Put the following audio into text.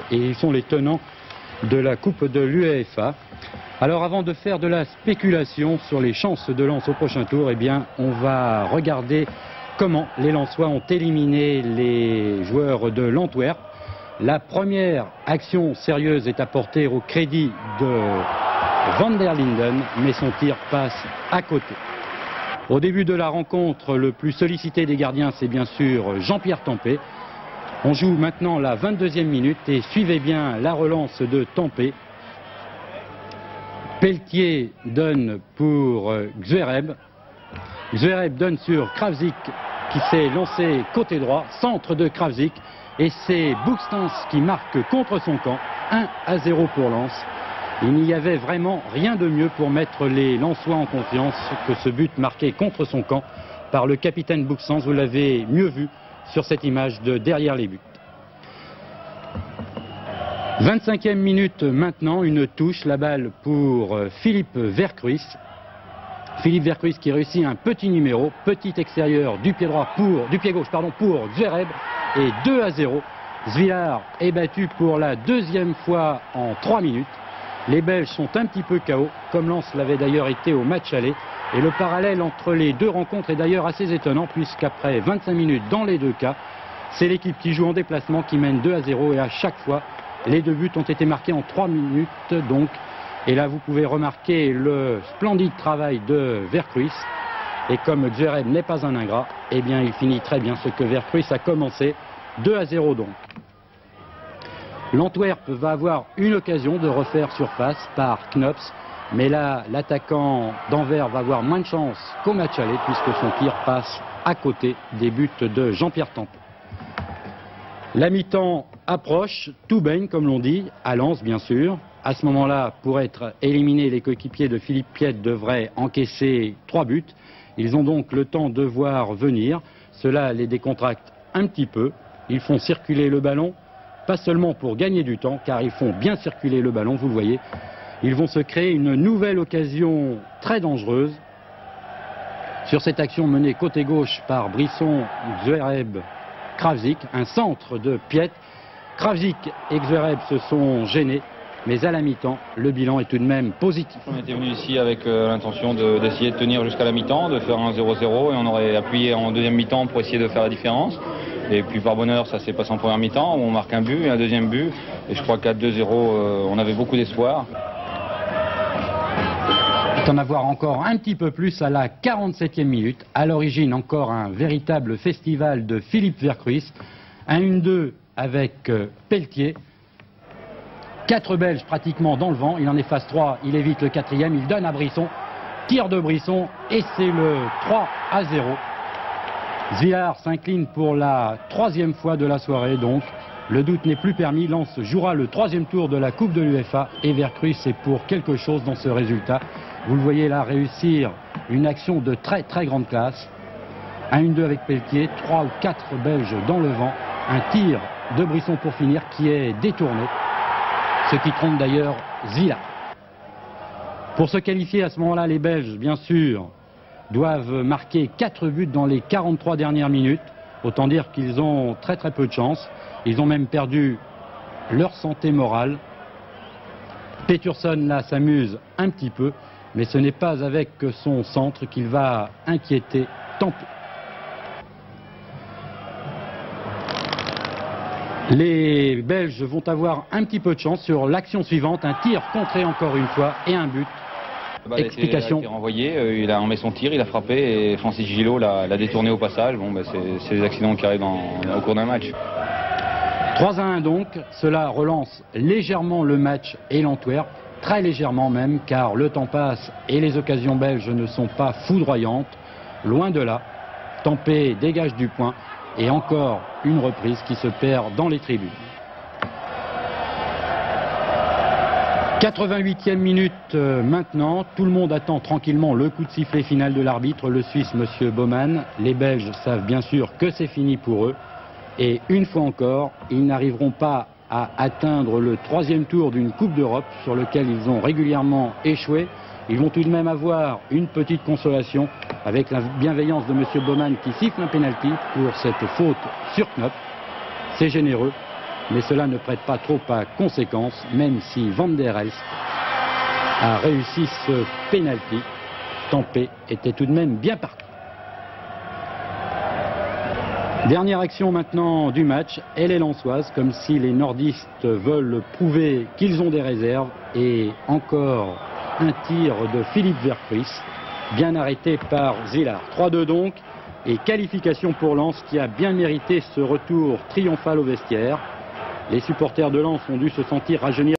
et ils sont les tenants de la Coupe de l'UEFA. Alors avant de faire de la spéculation sur les chances de Lens au prochain tour, eh bien on va regarder comment les Lensois ont éliminé les joueurs de l'Antwerp. La première action sérieuse est apportée au crédit de Van der Linden, mais son tir passe à côté. Au début de la rencontre, le plus sollicité des gardiens, c'est bien sûr Jean-Pierre Tempé. On joue maintenant la 22e minute et suivez bien la relance de Tempé. Pelletier donne pour Zvereb. Zvereb donne sur Kravzik qui s'est lancé côté droit, centre de Kravzik. Et c'est Boekstans qui marque contre son camp, 1-0 pour Lens. Il n'y avait vraiment rien de mieux pour mettre les Lensois en confiance que ce but marqué contre son camp par le capitaine Boekstans. Vous l'avez mieux vu sur cette image de derrière les buts. 25e minute maintenant, une touche, la balle pour Philippe Vercruijs. Philippe Vercruijs qui réussit un petit numéro, petit extérieur du pied gauche pour Zvereb et 2-0. Zwilar est battu pour la deuxième fois en 3 minutes. Les Belges sont un petit peu KO, comme Lens l'avait d'ailleurs été au match aller. Et le parallèle entre les deux rencontres est d'ailleurs assez étonnant, puisqu'après 25 minutes dans les deux cas, c'est l'équipe qui joue en déplacement qui mène 2-0 et à chaque fois, les deux buts ont été marqués en 3 minutes donc. Et là, vous pouvez remarquer le splendide travail de Vercruijs. Et comme Zvereb n'est pas un ingrat, eh bien, il finit très bien ce que Vercruijs a commencé. 2-0 donc. L'Antwerp va avoir une occasion de refaire surface par Knops. Mais là, l'attaquant d'Anvers va avoir moins de chance qu'au match aller, puisque son tir passe à côté des buts de Jean-Pierre Tempé. La mi-temps approche, tout baigne comme l'on dit, à Lens bien sûr. À ce moment-là, pour être éliminés, les coéquipiers de Philippe Piet devraient encaisser 3 buts. Ils ont donc le temps de voir venir. Cela les décontracte un petit peu. Ils font circuler le ballon, pas seulement pour gagner du temps, car ils font bien circuler le ballon, vous le voyez. Ils vont se créer une nouvelle occasion très dangereuse. Sur cette action menée côté gauche par Brisson, Zvereb, Kravzik, un centre de Piet. Kravzik et Zvereb se sont gênés. Mais à la mi-temps, le bilan est tout de même positif. On était venu ici avec l'intention d'essayer de tenir jusqu'à la mi-temps, de faire un 0-0 et on aurait appuyé en deuxième mi-temps pour essayer de faire la différence. Et puis par bonheur, ça s'est passé en première mi-temps où on marque un but et un deuxième but. Et je crois qu'à 2-0, on avait beaucoup d'espoir. En avoir encore un petit peu plus à la 47e minute. À l'origine, encore un véritable festival de Philippe Vercruijs. 1-1-2 avec Pelletier. 4 Belges pratiquement dans le vent, il en efface 3, il évite le 4e, il donne à Brisson, tir de Brisson et c'est le 3-0. Zwilar s'incline pour la 3e fois de la soirée donc. Le doute n'est plus permis, Lens jouera le 3e tour de la Coupe de l'UEFA et Vercruijs c'est pour quelque chose dans ce résultat. Vous le voyez là réussir une action de très très grande classe. 1-1-2 avec Pelletier, 3 ou 4 Belges dans le vent, un tir de Brisson pour finir qui est détourné. Ce qui trompe d'ailleurs Zwilar. Pour se qualifier à ce moment-là, les Belges, bien sûr, doivent marquer 4 buts dans les 43 dernières minutes. Autant dire qu'ils ont très très peu de chance. Ils ont même perdu leur santé morale. Peterson là s'amuse un petit peu, mais ce n'est pas avec son centre qu'il va inquiéter Tempé. Les Belges vont avoir un petit peu de chance sur l'action suivante, un tir contré encore une fois et un but. Explication. Il a été renvoyé, il a emmené son tir, il a frappé et Francis Gillot l'a détourné au passage. Bon, c'est des accidents qui arrivent au cours d'un match. 3-1 donc, cela relance légèrement le match et l'Antwerp, très légèrement même, car le temps passe et les occasions belges ne sont pas foudroyantes, loin de là. Tempé dégage du point. Et encore une reprise qui se perd dans les tribunes. 88e minute maintenant. Tout le monde attend tranquillement le coup de sifflet final de l'arbitre, le Suisse Monsieur Baumann. Les Belges savent bien sûr que c'est fini pour eux. Et une fois encore, ils n'arriveront pas à atteindre le 3e tour d'une Coupe d'Europe sur lequel ils ont régulièrement échoué. Ils vont tout de même avoir une petite consolation avec la bienveillance de M. Baumann qui siffle un pénalty pour cette faute sur Knopp. C'est généreux. mais cela ne prête pas trop à conséquence, même si Van der Elst a réussi ce penalty. Stampé était tout de même bien parti. Dernière action maintenant du match, elle est lensoise, comme si les nordistes veulent prouver qu'ils ont des réserves. Et encore un tir de Philippe Vercruis, bien arrêté par Zillard. 3-2 donc, et qualification pour Lens qui a bien mérité ce retour triomphal au vestiaire. Les supporters de Lens ont dû se sentir rajeunir.